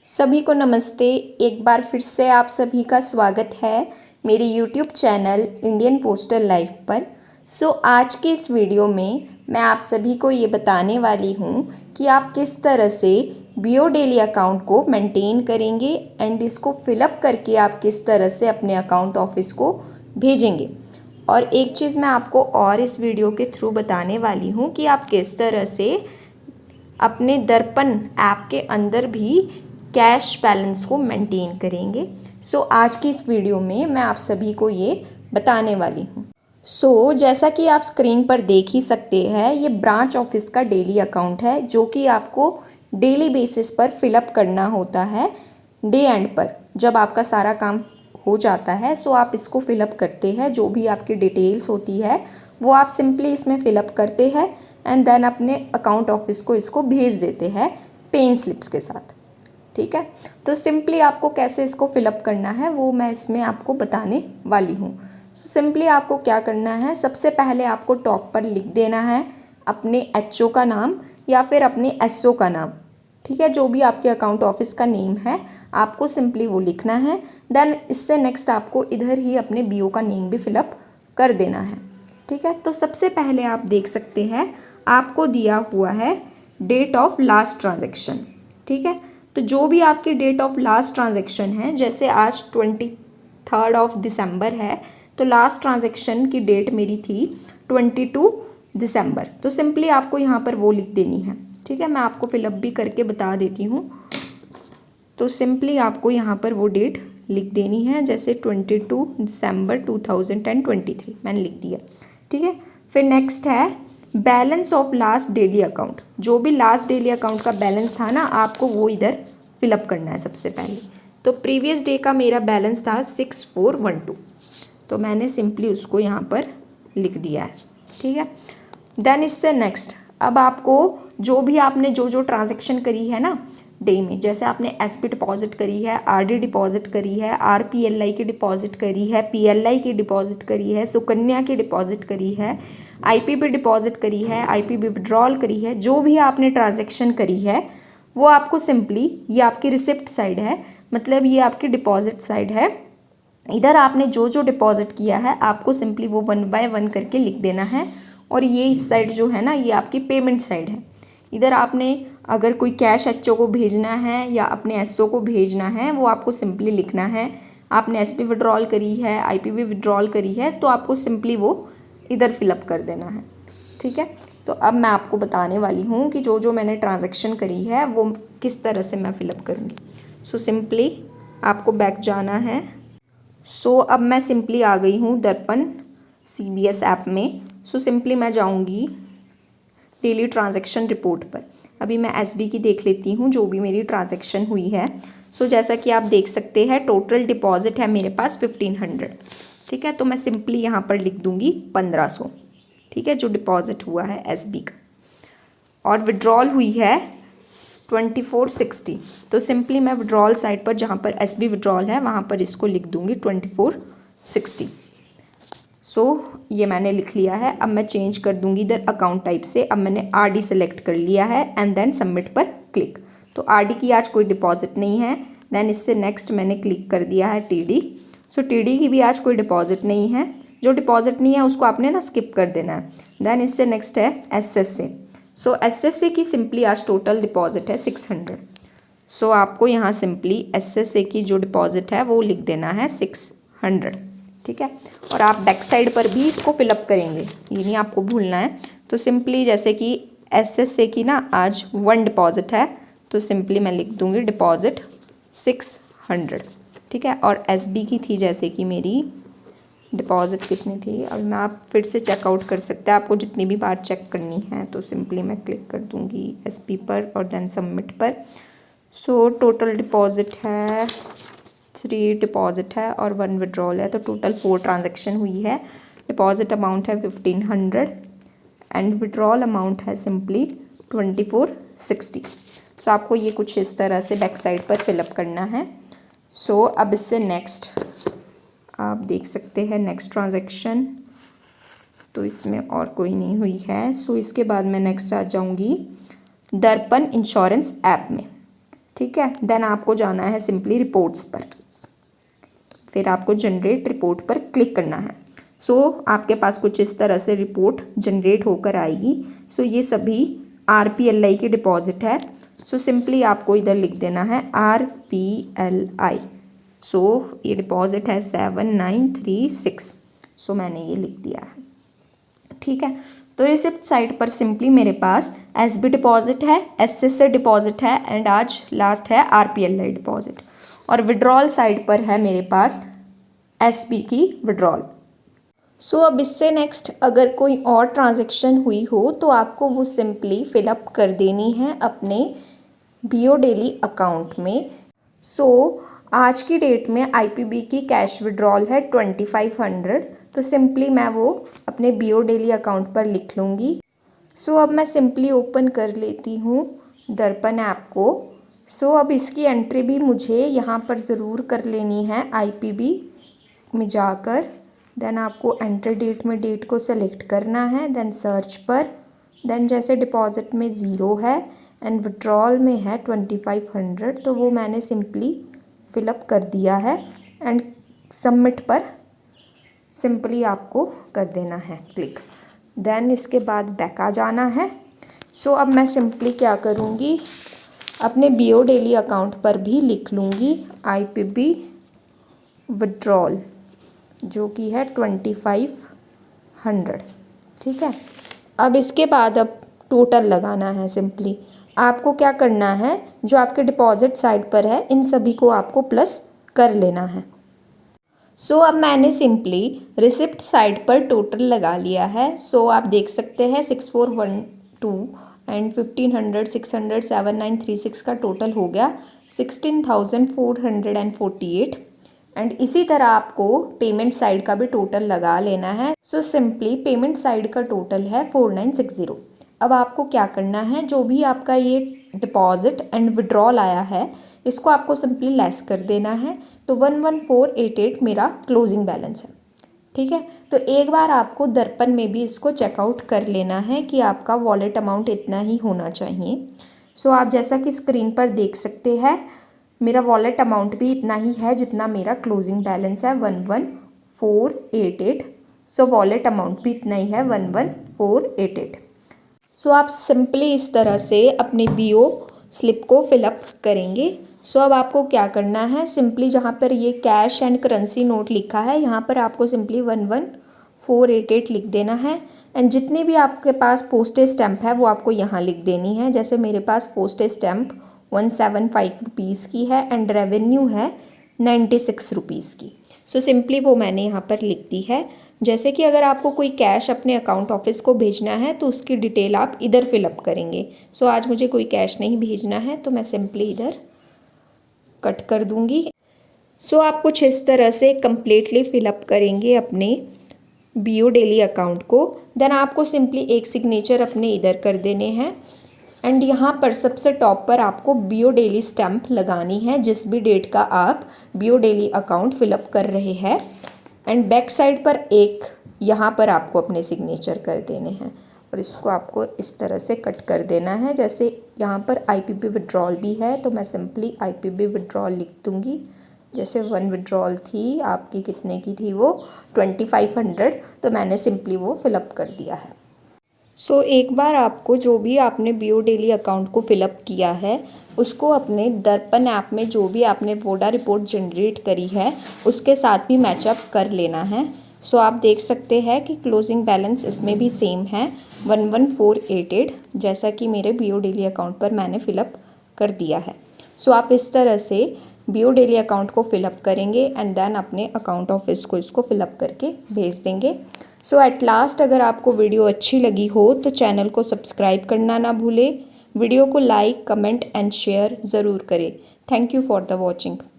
सभी को नमस्ते। एक बार फिर से आप सभी का स्वागत है मेरे YouTube channel Indian postal life पर। आज के इस वीडियो में मैं आप सभी को ये बताने वाली हूँ कि आप किस तरह से बीओ डेली अकाउंट को मेंटेन करेंगे एंड इसको फिलअप करके आप किस तरह से अपने अकाउंट ऑफिस को भेजेंगे। और एक चीज़ मैं आपको और इस वीडियो के थ्रू बताने वाली हूँ कि आप किस तरह से अपने दर्पण ऐप के अंदर भी कैश बैलेंस को मेंटेन करेंगे। आज की इस वीडियो में मैं आप सभी को ये बताने वाली हूँ। जैसा कि आप स्क्रीन पर देख ही सकते हैं, ये ब्रांच ऑफिस का डेली अकाउंट है जो कि आपको डेली बेसिस पर फिलअप करना होता है। डे एंड पर जब आपका सारा काम हो जाता है आप इसको फिलअप करते हैं। जो भी आपकी डिटेल्स होती है वो आप सिंपली इसमें फिलअप करते हैं एंड देन अपने अकाउंट ऑफिस को इसको भेज देते हैं पेन स्लिप्स के साथ। ठीक है, तो सिंपली आपको कैसे इसको फिलअप करना है वो मैं इसमें आपको बताने वाली हूँ। सिंपली आपको क्या करना है, सबसे पहले आपको टॉप पर लिख देना है अपने एचओ का नाम या फिर अपने एसओ का नाम। ठीक है, जो भी आपके अकाउंट ऑफिस का नेम है आपको सिंपली वो लिखना है। देन इससे नेक्स्ट आपको इधर ही अपने बीओ का नेम भी फिलअप कर देना है। ठीक है, तो सबसे पहले आप देख सकते हैं आपको दिया हुआ है डेट ऑफ लास्ट ट्रांजेक्शन। ठीक है, तो जो भी आपकी डेट ऑफ लास्ट ट्रांजेक्शन है, जैसे आज 23 दिसंबर है तो लास्ट ट्रांजेक्शन की डेट मेरी थी 22 दिसंबर। तो सिंपली आपको यहाँ पर वो लिख देनी है। ठीक है, मैं आपको फिलअप भी करके बता देती हूँ। तो सिंपली आपको यहाँ पर वो डेट लिख देनी है, जैसे 22 दिसंबर 2023 मैंने लिख दिया। ठीक है, फिर नेक्स्ट है balance of last daily account. जो भी लास्ट डेली अकाउंट का बैलेंस था ना, आपको वो इधर फिलअप करना है सबसे पहले। तो प्रीवियस डे का मेरा बैलेंस था 6412, तो मैंने सिंपली उसको यहाँ पर लिख दिया है। ठीक है, देन इससे नेक्स्ट अब आपको जो भी आपने जो ट्रांजेक्शन करी है ना डे में, जैसे आपने एसपी डिपॉजिट करी है, आरडी डिपॉजिट करी है, आरपीएलआई की डिपॉजिट करी है, पीएलआई की डिपॉजिट करी है, सुकन्या की डिपॉजिट करी है, आईपीबी डिपॉजिट करी है, आईपीबी विड्रॉल करी है, जो भी आपने ट्रांजेक्शन करी है वो आपको सिंपली, ये आपकी रिसिप्ट साइड है, मतलब ये आपकी डिपॉजिट साइड है। इधर आपने जो डिपॉजिट किया है आपको सिंपली वो 1 बाय 1 करके लिख देना है। और ये इस साइड जो है ना, ये आपकी पेमेंट साइड है। इधर आपने अगर कोई कैश एचओ को भेजना है या अपने एसओ को भेजना है वो आपको सिंपली लिखना है। आपने एसपी विड्रॉल करी है, आईपीबी विड्रॉल करी है, तो आपको सिंपली वो इधर फिलअप कर देना है। ठीक है, तो अब मैं आपको बताने वाली हूँ कि जो मैंने ट्रांजैक्शन करी है वो किस तरह से मैं फिलअप करूँगी। सिंपली आपको बैक जाना है। अब मैं सिंपली आ गई हूँ दर्पण सीबीएस ऐप में। सिंपली मैं जाऊँगी डेली ट्रांजैक्शन रिपोर्ट पर। अभी मैं एसबी की देख लेती हूँ जो भी मेरी ट्रांजैक्शन हुई है। जैसा कि आप देख सकते हैं टोटल डिपॉजिट है मेरे पास 1500। ठीक है, तो मैं सिंपली यहाँ पर लिख दूँगी 1500। ठीक है, जो डिपॉजिट हुआ है एसबी का। और विड्रॉल हुई है 2460। तो सिंपली मैं विड्रॉल साइड पर जहाँ पर एसबी विड्रॉल है वहाँ पर इसको लिख दूँगी 2460। ये मैंने लिख लिया है। अब मैं चेंज कर दूँगी इधर अकाउंट टाइप से। अब मैंने आरडी सेलेक्ट कर लिया है एंड देन सबमिट पर क्लिक। तो आरडी की आज कोई डिपॉजिट नहीं है। देन इससे नेक्स्ट मैंने क्लिक कर दिया है टीडी। टीडी की भी आज कोई डिपॉजिट नहीं है। जो डिपॉजिट नहीं है उसको आपने ना स्किप कर देना है। देन इससे नेक्स्ट है एसएसए। एसएसए की सिंपली आज टोटल डिपॉजिट है 600। आपको यहाँ सिंपली एसएसए की जो डिपॉजिट है वो लिख देना है 600। ठीक है, और आप बैक साइड पर भी इसको फिलअप करेंगे, ये नहीं आपको भूलना है। तो सिंपली जैसे कि एसएसए की ना आज 1 डिपॉजिट है, तो सिंपली मैं लिख दूँगी डिपॉजिट 600। ठीक है, और एसबी की थी जैसे कि मेरी डिपॉजिट कितनी थी, अब मैं आप फिर से चेकआउट कर सकते हैं आपको जितनी भी बार चेक करनी है। तो सिंपली मैं क्लिक कर दूँगी एसपी पर और देन सबमिट पर। टोटल डिपॉजिट है 3 डिपॉजिट है और 1 विड्रॉल है, तो टोटल 4 ट्रांजैक्शन हुई है। डिपॉजिट अमाउंट है 1500 एंड विड्रॉल अमाउंट है सिंपली 2460। आपको ये कुछ इस तरह से बैक साइड पर फिलअप करना है। अब इससे नेक्स्ट आप देख सकते हैं नेक्स्ट ट्रांजैक्शन, तो इसमें और कोई नहीं हुई है। इसके बाद मैं नेक्स्ट आ जाऊँगी दर्पण इंश्योरेंस ऐप में। ठीक है। देन आपको जाना है सिंपली रिपोर्ट्स पर, फिर आपको जनरेट रिपोर्ट पर क्लिक करना है। सो आपके पास कुछ इस तरह से रिपोर्ट जनरेट होकर आएगी। सो ये सभी RPLI की डिपॉजिट है। सो सिंपली आपको इधर लिख देना है RPLI। सो ये डिपॉजिट है 7936। सो मैंने ये लिख दिया है, ठीक है। तो रिसिप्ट साइड पर सिंपली मेरे पास SB डिपॉजिट है, SSA डिपॉजिट है एंड आज लास्ट है RPLI डिपॉजिट। और विड्रॉल साइड पर है मेरे पास SB की विड्रॉल। सो अब इससे नेक्स्ट अगर कोई और ट्रांजैक्शन हुई हो तो आपको वो सिंपली फिलअप कर देनी है अपने BO डेली अकाउंट में। सो आज की डेट में IPB की कैश विड्रॉल है 2500। तो सिंपली मैं वो अपने BO डेली अकाउंट पर लिख लूँगी। सो अब मैं सिंपली ओपन कर लेती हूँ दर्पण ऐप को। सो अब इसकी एंट्री भी मुझे यहाँ पर ज़रूर कर लेनी है IPB में जाकर। देन आपको एंटर डेट में डेट को सेलेक्ट करना है, देन सर्च पर, देन जैसे डिपॉजिट में 0 है एंड विड्रॉल में है 2500, तो वो मैंने सिंपली फिलअप कर दिया है एंड सबमिट पर सिंपली आपको कर देना है क्लिक। देन इसके बाद बैक आ जाना है। सो अब मैं सिंपली क्या करूँगी, अपने BO डेली अकाउंट पर भी लिख लूँगी IPB विड्रॉल जो कि है 2500, ठीक है। अब इसके बाद अब टोटल लगाना है। सिंपली आपको क्या करना है, जो आपके डिपॉजिट साइड पर है इन सभी को आपको प्लस कर लेना है। सो अब मैंने सिंपली रिसिप्ट साइड पर टोटल लगा लिया है। सो आप देख सकते हैं 6412 एंड 1500 600 7936 का टोटल हो गया 16,448। एंड इसी तरह आपको पेमेंट साइड का भी टोटल लगा लेना है। सो सिंपली पेमेंट साइड का टोटल है 4960। अब आपको क्या करना है, जो भी आपका ये डिपॉजिट एंड विड्रॉल आया है इसको आपको सिंपली लेस कर देना है। तो 11488 मेरा क्लोजिंग बैलेंस है, ठीक है। तो एक बार आपको दर्पण में भी इसको चेकआउट कर लेना है कि आपका वॉलेट अमाउंट इतना ही होना चाहिए। सो आप जैसा कि स्क्रीन पर देख सकते हैं मेरा वॉलेट अमाउंट भी इतना ही है जितना मेरा क्लोजिंग बैलेंस है 11488। सो वॉलेट अमाउंट भी इतना ही है 11488। सो आप सिंपली इस तरह से अपने BO स्लिप को फिलअप करेंगे। सो अब आपको क्या करना है, सिंपली जहाँ पर ये कैश एंड करेंसी नोट लिखा है यहाँ पर आपको सिंपली 11488 लिख देना है। एंड जितनी भी आपके पास पोस्टेज स्टैम्प है वो आपको यहाँ लिख देनी है। जैसे मेरे पास पोस्टेज स्टैम्प 175 रुपीज़ की है एंड रेवेन्यू है 96 रुपीज़ की। सो सिंपली वो मैंने यहाँ पर लिख दी है। जैसे कि अगर आपको कोई कैश अपने अकाउंट ऑफिस को भेजना है तो उसकी डिटेल आप इधर फिलअप करेंगे। सो आज मुझे कोई कैश नहीं भेजना है तो मैं सिंपली इधर कट कर दूँगी। सो आप कुछ इस तरह से कम्प्लीटली फिलअप करेंगे अपने BO डेली अकाउंट को। देन आपको सिंपली एक सिग्नेचर अपने इधर कर देने हैं एंड यहाँ पर सबसे टॉप पर आपको BO डेली स्टैम्प लगानी है जिस भी डेट का आप BO डेली अकाउंट फिलअप कर रहे हैं। एंड बैक साइड पर एक यहाँ पर आपको अपने सिग्नेचर कर देने हैं और इसको आपको इस तरह से कट कर देना है। जैसे यहाँ पर IPB विड्रॉल भी है तो मैं सिंपली IPB विड्रॉल लिख दूँगी। जैसे 1 विड्रॉल थी आपकी, कितने की थी वो 2500, तो मैंने सिंपली वो फिलअप कर दिया है। सो एक बार आपको जो भी आपने BO डेली अकाउंट को फिलअप किया है उसको अपने दर्पण ऐप में जो भी आपने वोडा रिपोर्ट जनरेट करी है उसके साथ भी मैचअप कर लेना है। सो आप देख सकते हैं कि क्लोजिंग बैलेंस इसमें भी सेम है 11488, जैसा कि मेरे BO डेली अकाउंट पर मैंने फिलअप कर दिया है। सो आप इस तरह से BO डेली अकाउंट को फिलअप करेंगे एंड देन अपने अकाउंट ऑफिस को इसको फिलअप करके भेज देंगे। सो एट लास्ट अगर आपको वीडियो अच्छी लगी हो तो चैनल को सब्सक्राइब करना ना भूलें। वीडियो को लाइक, कमेंट एंड शेयर ज़रूर करें। Thank you for the watching.